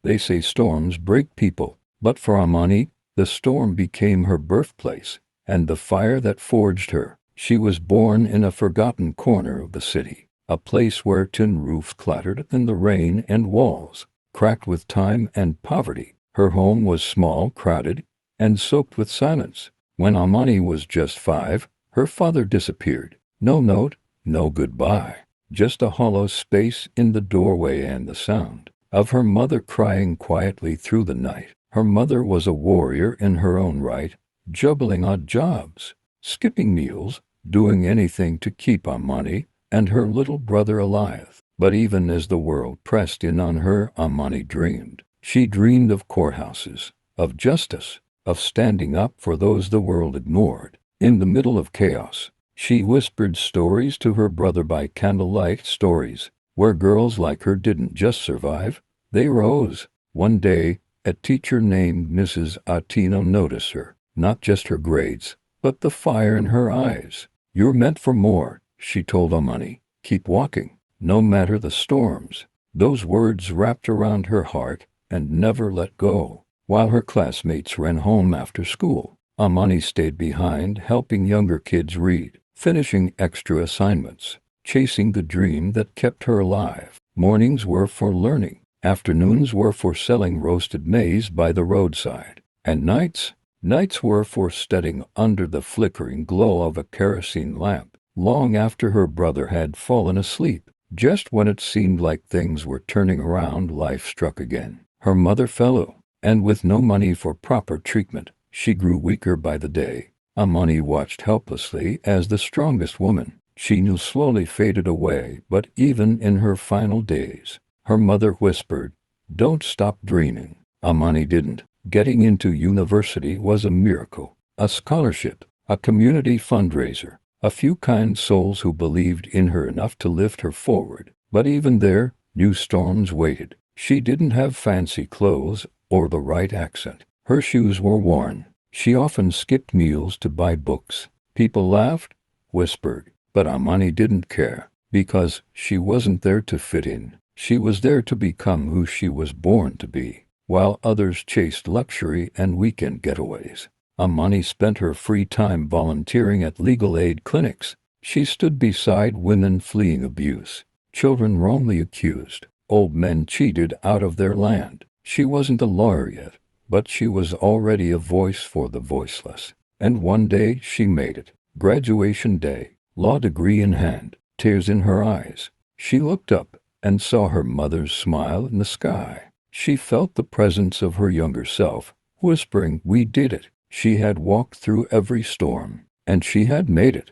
They say storms break people, but for Amani, the storm became her birthplace, and the fire that forged her. She was born in a forgotten corner of the city, a place where tin roofs clattered in the rain and walls, cracked with time and poverty. Her home was small, crowded, and soaked with silence. When Amani was just 5, her father disappeared. No note, no goodbye, just a hollow space in the doorway and the sound of her mother crying quietly through the night. Her mother was a warrior in her own right, juggling odd jobs, skipping meals, doing anything to keep Amani and her little brother alive. But even as the world pressed in on her, Amani dreamed. She dreamed of courthouses, of justice, of standing up for those the world ignored. In the middle of chaos, she whispered stories to her brother by candlelight, stories where girls like her didn't just survive, they rose. One day, a teacher named Mrs. Attino noticed her, not just her grades, but the fire in her eyes. "You're meant for more," she told Amani. "Keep walking, no matter the storms." Those words wrapped around her heart and never let go. While her classmates ran home after school, Amani stayed behind, helping younger kids read, finishing extra assignments, chasing the dream that kept her alive. Mornings were for learning, afternoons were for selling roasted maize by the roadside, and nights were for studying under the flickering glow of a kerosene lamp. Long after her brother had fallen asleep, just when it seemed like things were turning around, life struck again. Her mother fell ill, and with no money for proper treatment, she grew weaker by the day. Amani watched helplessly as the strongest woman she knew slowly faded away. But even in her final days, her mother whispered, "Don't stop dreaming." Amani didn't. Getting into university was a miracle. A scholarship, a community fundraiser, a few kind souls who believed in her enough to lift her forward. But even there, new storms waited. She didn't have fancy clothes or the right accent. Her shoes were worn. She often skipped meals to buy books. People laughed, whispered, but Amani didn't care, because she wasn't there to fit in. She was there to become who she was born to be. While others chased luxury and weekend getaways, Amani spent her free time volunteering at legal aid clinics. She stood beside women fleeing abuse, children wrongly accused, old men cheated out of their land. She wasn't a lawyer yet, but she was already a voice for the voiceless. And one day she made it. Graduation day, law degree in hand, tears in her eyes. She looked up and saw her mother's smile in the sky. She felt the presence of her younger self, whispering, "We did it." She had walked through every storm, and she had made it.